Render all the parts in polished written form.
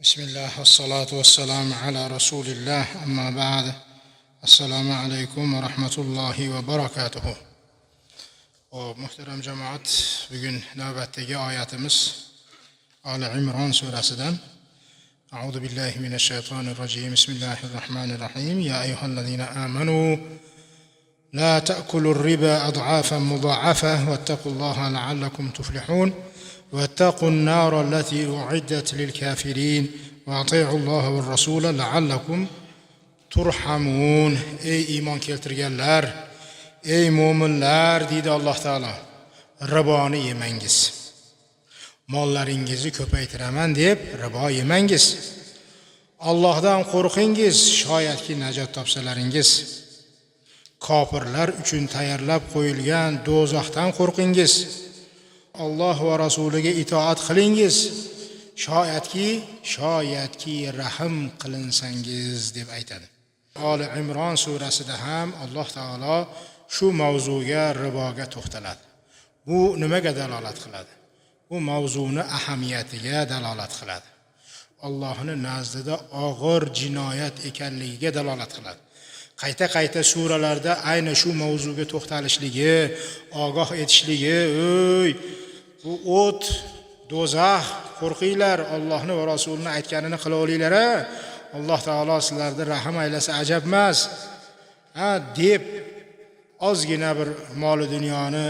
بسم الله والصلاة والسلام على رسول الله أما بعد السلام عليكم ورحمة الله وبركاته. Muhtaram jamoat, bugun navbatdagi oyatimiz Ali Imron surasidan. A'udhu billahi minash shaytonir rajim. Bismillahir rahmanir rahim. Ya ayyuhallazina amanu la ta'kulur riba ad'afan mudha'afa wattaqullaha la'allakum tuflihun. واتقوا النار التي أعدت للكافرين وأطيعوا الله والرسول لعلكم turhamun. Ey iymon keltirganlar, ey mo'minlar, deydi Alloh taolo, riboni yemangiz. Mollaringizni ko'paytiraman deb ribo yemangiz. Allohdan qo'rqingiz, shoyatki najot topsalaringiz. Kofirlar uchun tayyorlab qo'yilgan do'zaxdan qo'rqingiz. Alloh va rasuliga itoat qilingiz. Shoyatki rahim qilinsangiz deb aytadi. Ali Imron surasida ham Alloh taolo shu mavzuga, riboga to'xtaladi. Bu nimaga dalolat qiladi? Bu mavzuni ahamiyatiga dalolat qiladi. Allohning nazdida og'ir jinoyat ekanligiga dalolat qiladi. Qayta suralarda ayni shu mavzuga to'xtalishligi, ogoh etishligi, bu o't, do'zax, qo'rqinglar, Allohni va rasulini aytganini qila olinglar. Alloh taolo sizlarga rahim aylasa ajab emas. Deb ozgina bir mol dunyoni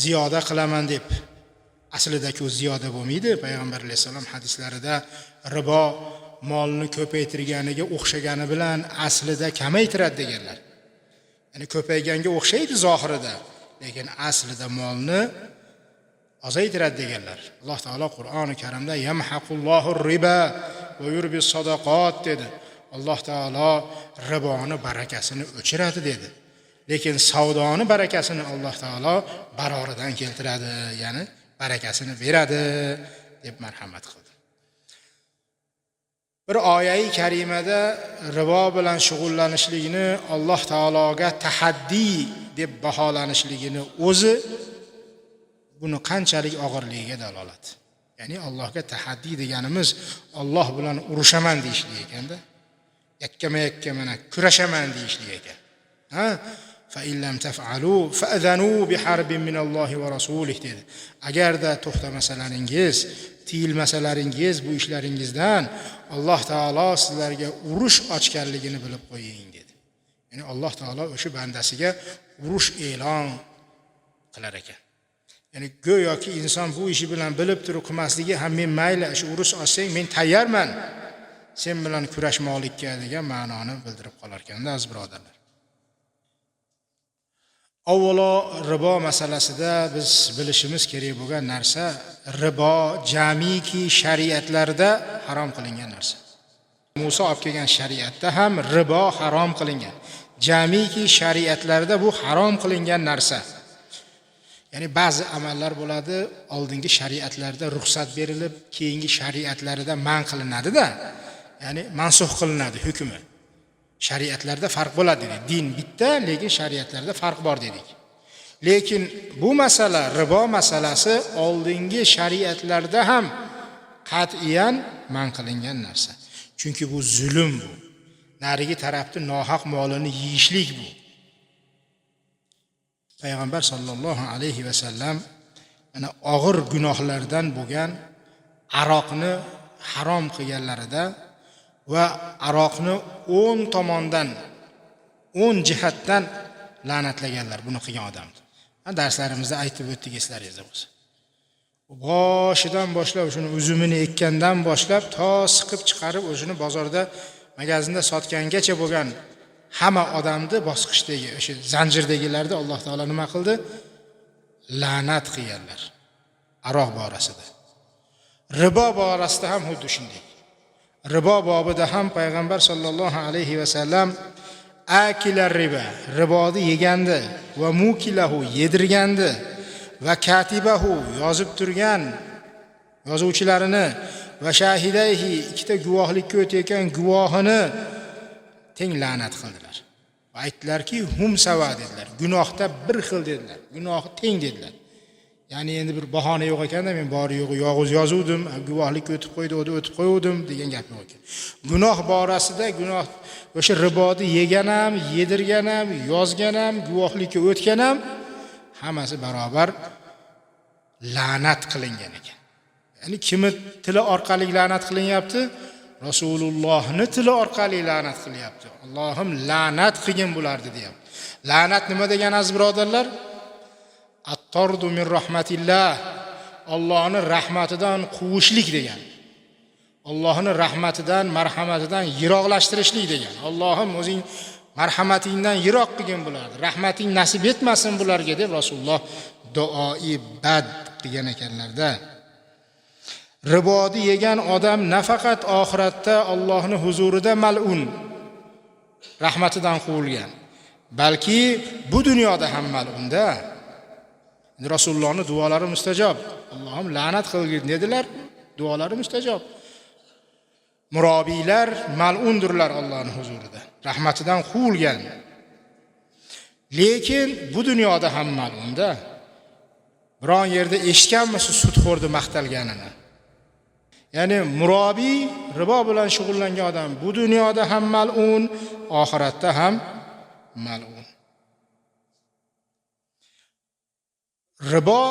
ziyoda qilaman deb. Aslida-ku ziyoda bo'lmaydi. Payg'ambar alayhisalom hadislarida ribo molni ko'paytirganiga o'xshagani bilan aslida kamaytiradi deganlar. Ya'ni ko'payganga o'xshaydi zohirida, lekin aslida molni azaytiradi deganlar. Alloh taolo Qur'oni Karimda yamhaqullohu riba va yurbis sadaqat dedi. Alloh taolo riboni barakasini o'chiradi dedi. Lekin savdoni barakasini Alloh taolo baroridan keltiradi, ya'ni barakasini beradi deb marhamat qildi. Bir oyat-i karimada ribo bilan shug'ullanishlikni Alloh taologa tahaddiy deb baholanishligini o'zi buni qanchalik og'irligiga dalolat. Ya'ni Allohga tahaddiy deganimiz Alloh bilan urushaman deyishlik ekanda. Yakkama-yakka mana kurashaman deyishlik ekan. Fa illam taf'alu fa'dhanu biharbin minallohi va rasulih dedi. Agarda to'xtamasalaringiz, tiyilmasalaringiz bu ishlaringizdan Alloh taolo sizlarga urush ochganligini bilib qo'ying dedi. Ya'ni Alloh taolo o'sha bandasiga urush e'lon qilar ekan. Ya'ni go'yoki inson bu ishi bilan bilib turib qilmasligi ham men mayli shu urush ochsang men tayyorman sen bilan kurashmoqlikka degan ma'noni bildirib qolar ekan-da aziz birodarlar. Avvalo ribo masalasida biz bilishimiz kerak bo'lgan narsa, ribo jamiki shariatlarda harom qilingan narsa. Musa olib kelgan shariatda ham ribo harom qilingan. Jamiki shariatlarda bu harom qilingan narsa. Ya'ni ba'zi amallar bo'ladi, oldingi shariatlarda ruxsat berilib, keyingi shariatlarda man qilinadi-da. Ya'ni mansux qilinadi hukmi. Shariatlarda farq bo'ladi dedik. Din bitta, lekin shariatlarda farq bor dedik. Lekin bu masala, ribo masalasi oldingi shariatlarda ham qat'iyan man qilingan narsa. Chunki bu zulm bu. Narigi tarafni nohaq molini yeyishlik bu. Payg'ambar sallallohu alayhi va sallam mana og'ir gunohlardan bo'lgan aroqni harom qilganlarida va aroqni 10 tomondan 10 jihatdan la'natlaganlar buni qilgan odamni. Darslarimizda aytib o'tdik eslaringizda bo'lsa. Boshidan boshlab shuni uzumini ekkandan boshlab to siqib chiqarib o'zini bozorda, magazinda sotgangacha bo'lgan hamma odamni bosqichdagi o'sha zanjirdagilarda Alloh taolo nima qildi? La'nat qilganlar. Aroq borasida. Ribo borasida ham xuddi shunday. Ribo bobida ham payg'ambar sallallohu alayhi va sallam akilar riba, riboni yegandi va mukilahu yedirgandi va katibahu yozib turgan yozuvchilarini va shahidayhi ikkita guvohlikka o'tayotgan guvohini teng la'nat qildilar. Va aytdilarki, hum sawa dedilar. Gunohda bir xil dedilar. Gunohi teng dedilar. Ya'ni endi bir bahona yo'q ekanda, men bori yo'g'i yolg'iz yozuvdim, guvohlikka o'tib qo'ydim degan gap yo'q ekan. Gunoh borasida gunoh o'sha riboni yegan ham, yedirgan ham, yozgan ham, guvohlikka o'tgan ham hammasi barobar la'nat qilingan ekan. Ya'ni kimni tili orqali la'nat qilinyapti? Rasulullohning tili orqali la'nat qilyapti. Allohim la'nat qilgin bularni deyapti. La'nat nima degan aziz birodarlar? At-tardu min rahmatillah. Allohning rahmatidan quvishlik degan. Allohning rahmatidan, marhamatidan yiroqlashtirishlik degan. Allohim o'zing marhamatingdan yiroq qilgin bularni. Rahmating nasib etmasin bularga deb Rasululloh duoi bad qilgan ekanlarda. Riboni yegan odam nafaqat oxiratda Allohning huzurida mal'un, rahmatidan quvilgan, balki bu dunyoda ham mal'unda. Rasulullohning duolari mustajob. Allohim la'nat qilgin dedilar, duolari mustajob. Murobiylar mal'undurlar Allohning huzurida, rahmatidan quvilgan. Lekin bu dunyoda ham mal'unda. Biron yerda eshitganmisiz sudxo'rni maqtalganini? Ya'ni murobiy, ribo bilan shug'ullangan odam bu dunyoda ham mal'un, oxiratda ham mal'un. Ribo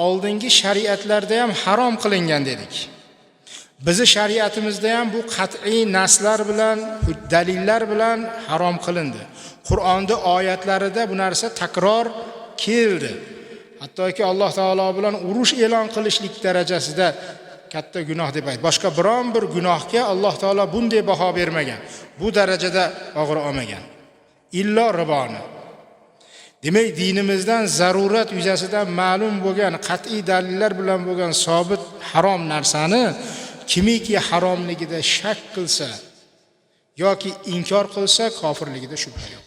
oldingi shariatlarda ham harom qilingan dedik. Bizi shariatimizda ham bu qat'iy naslar bilan, dalillar bilan harom qilindi. Qur'onda oyatlarida bu narsa takror keldi. Hattoki Alloh taolo bilan urush e'lon qilishlik darajasida katta gunoh deb aytdi. Boshqa biron bir gunohga Alloh taolo bunday baho bermagan. Bu darajada og'ir olmagan. Illo riboni. Demak, dinimizdan zarurat yuzasidan ma'lum bo'lgan qat'iy dalillar bilan bo'lgan sobit harom narsani kimiki haromligida shak qilsa yoki inkor qilsa kofirligida shubha yo'q.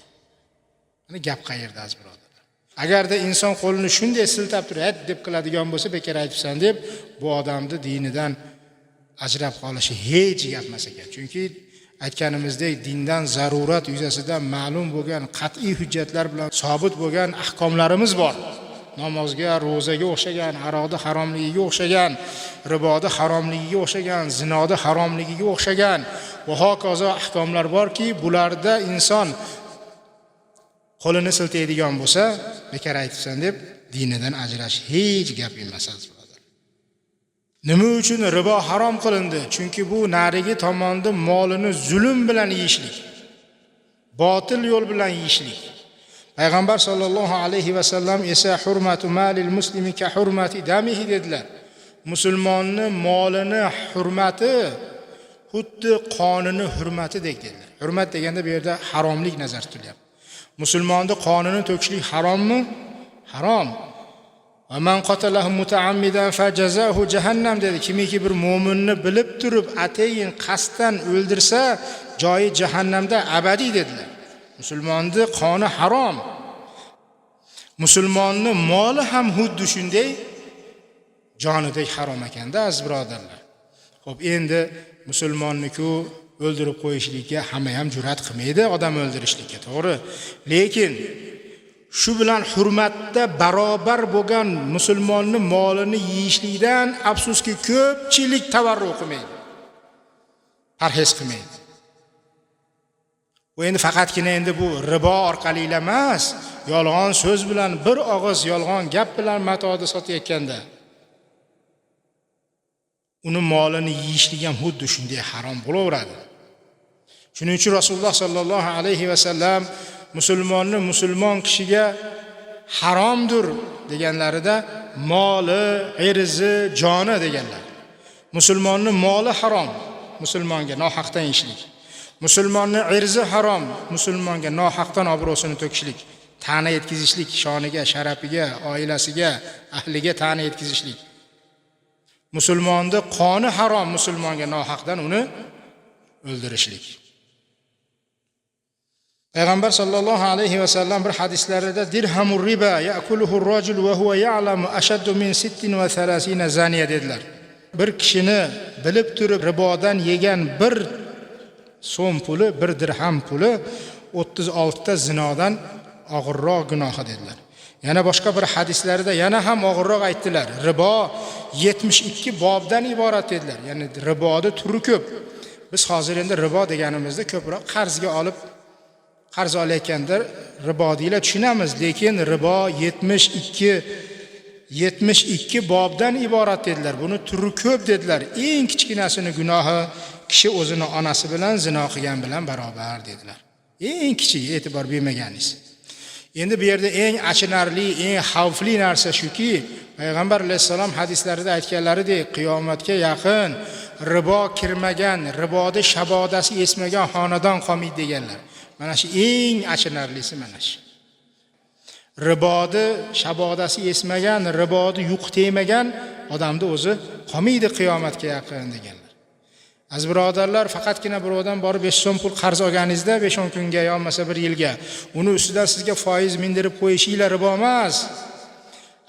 Mana gap qayerda aziz birodarlar? Agarda inson qo'lini shunday siltab turib, deb qiladigan bo'lsa, bekor aytibsan deb bu odamni dinidan ajrab qolishi hech gap emas ekan. Chunki aytganimizdek, dindan zarurat yuzasidan ma'lum bo'lgan qat'iy hujjatlar bilan sobit bo'lgan ahkomlarimiz bor. Namozga, ro'zaga o'xshagan, aroqda haromligiga o'xshagan, riboda haromligiga o'xshagan, zinoda haromligiga o'xshagan va hokazo ahkomlar borki, bularda inson qo'lini siltaydigan bo'lsa, bekor aytibsan deb dinidan ajrash hech gap emas. Nima uchun ribo harom qilindi? Chunki bu narigi tomonda molini zulm bilan yeyishlik, botil yo'l bilan yeyishlik. Payg'ambar sollallohu alayhi va sallam esa hurmatu malil muslimi ka hurmati damihi dedilar. Musulmonning molini hurmati xuddi qonini hurmatidek dedilar. Hurmat deganda bu yerda haromlik nazarda tutilyapti. Musulmonning qonini to'kishlik harommi? Harom. Va man qatalahu mutaammidan fajazahu jahannam dedi. Kimiki bir mu'minni bilib turib atayin qasddan o'ldirsa, joyi jahannamda abadiy dedilar. Musulmonning qoni harom. Musulmonning moli ham xuddi shunday jonidek harom ekanda aziz birodarlar. Xo'p, endi musulmonni-ku o'ldirib qo'yishlikka hamma ham jur'at qilmaydi, odam o'ldirishlikka, to'g'ri. Lekin shu bilan hurmatda barobar bo'lgan musulmonning molini yeyishlikdan afsuski ko'pchilik tavarruq qilmaydi. Parhez qilmaydi. Bu endi faqatgina endi bu ribo orqali emas, yolg'on so'z bilan, bir og'iz yolg'on gap bilan matoni sotayotganda uni molini yeyishlik ham xuddi shunday harom bo'laveradi. Shuning uchun Rasululloh sallallohu alayhi va sallam musulmon kishiga haromdir deganlarida moli, irzi, joni deganlar. Musulmonning moli harom, musulmonga nohaqdan yeyishlik. Musulmonning irzi harom, musulmonga nohaqdan obro'sini to'kishlik, ta'na yetkazishlik, shoniga, sharafiga, oilasiga, ahliga ta'na yetkazishlik. Musulmonning qoni harom, musulmonga nohaqdan uni o'ldirishlik. Payg'ambar sallallohu alayhi va sallam bir hadislarida dirhamur riba ya'kuluhu ar-rajul va huwa ya'lamu ashaddu min 36 zaniya dedilar. Bir kishini bilib turib ribodan yegan bir so'm puli, bir dirham puli 36 ta zinodan og'irroq gunohi dedilar. Yana boshqa bir hadislarda yana ham og'irroq aytdilar. Ribo 72 bobdan iborat dedilar. Ya'ni riboning turi ko'p. Biz hozir endi ribo deganimizda ko'proq qarzga olib qarz olayotganda ribo deyla tushunamiz, lekin ribo 72 bobdan iborat dedilar. Buni turi ko'p dedilar. Eng kichkinasini gunohi kishi o'zini onasi bilan zino qilgan bilan barobar dedilar. Eng kichik, e'tibor bermaganingiz. Endi bu yerda eng achinarli, eng xavfli narsa shuki, Payg'ambar alayhisalom hadislarida aytganlaridek, qiyomatga yaqin ribo kirmagan, ribodi shabodasi esmagan xonadon qolmaydi deganlar. Mana shu eng achinarlisi mana shu. Ribodi shabodasi esmagan, ribodi yuq tegmagan odamni o'zi qolmaydi qiyomatga yaqin deganlar. Az birodarlar, faqatgina birovdan borib 5 so'm pul qarz olganingizda 5-10 kunga yo'lmasa 1 yilga uni ustidan sizga foiz mindirib qo'yishinglar ribo emas.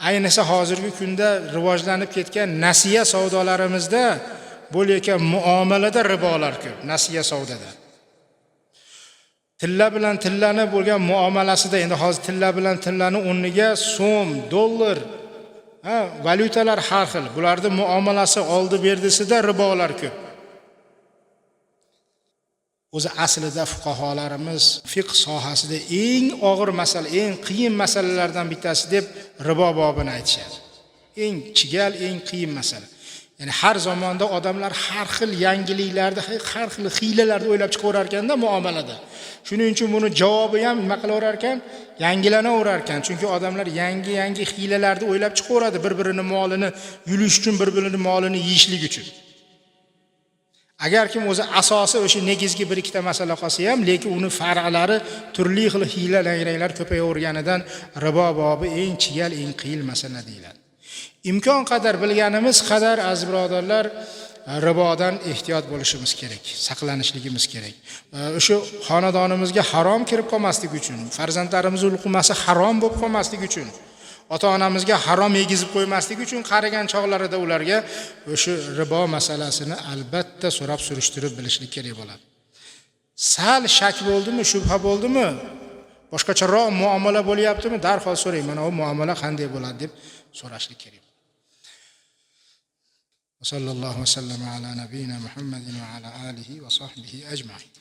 Ayniqsa hozirgi kunda rivojlanib ketgan nasiya savdolarimizda bo'layotgan muomalada ribolar ko'p, nasiya savdoda. Tilla bilan tillani bo'lgan muomalasida endi hozir tilla bilan tillani o'rniga so'm, dollar, valyutalar har xil. Bularning muomalasi oldi-berdisida ribolar ko'p. O'zi aslida fuqaholarimiz fiqh sohasida eng og'ir masala, eng qiyin masalalardan bittasi deb ribo bobini aytishadi. Eng chigal, eng qiyin masala. Ya'ni har zamonda odamlar har xil yangiliklarni, har xil hiylalarni o'ylab chiqaverar ekanda muomalada. Shuning uchun buni javobi ham nima qilaverar ekan? Yangilanaverar ekan. Chunki odamlar yangi hiylalarni o'ylab chiqaveradi, bir-birining molini yulish uchun, bir-birining molini yeyishlik uchun. Agar kim o'zi asosi o'sha negizgi bir ikkita masala qolsa ham, lekin uni farqlari turli xil hiyla-langranglar ko'payaverganidan ribo bobi eng chigal, eng qiyin masala deyiladi. Imkon qadar bilganimiz qadar aziz birodarlar ribodan ehtiyot bo'lishimiz kerak, saqlanishligimiz kerak. O'sha xonadonimizga harom kirib qolmasligi uchun, farzandlarimizning luqmasi harom bo'lib qolmasligi uchun, ota-onamizga harom yegizib qo'ymaslik uchun qarigan chog'larida ularga o'sha ribo masalasini albatta so'rab surishtirib bilishlik kerak bo'ladi. Sal shak bo'ldimi, shubha bo'ldimi, boshqacharoq muomala bo'lyaptimi, darhol so'rang, mana bu muomala qanday bo'ladi deb so'rashlik kerak. Sallallohu alayhi va sallam ala nabiyina Muhammadin va ala alihi va sahbihi ajma'in.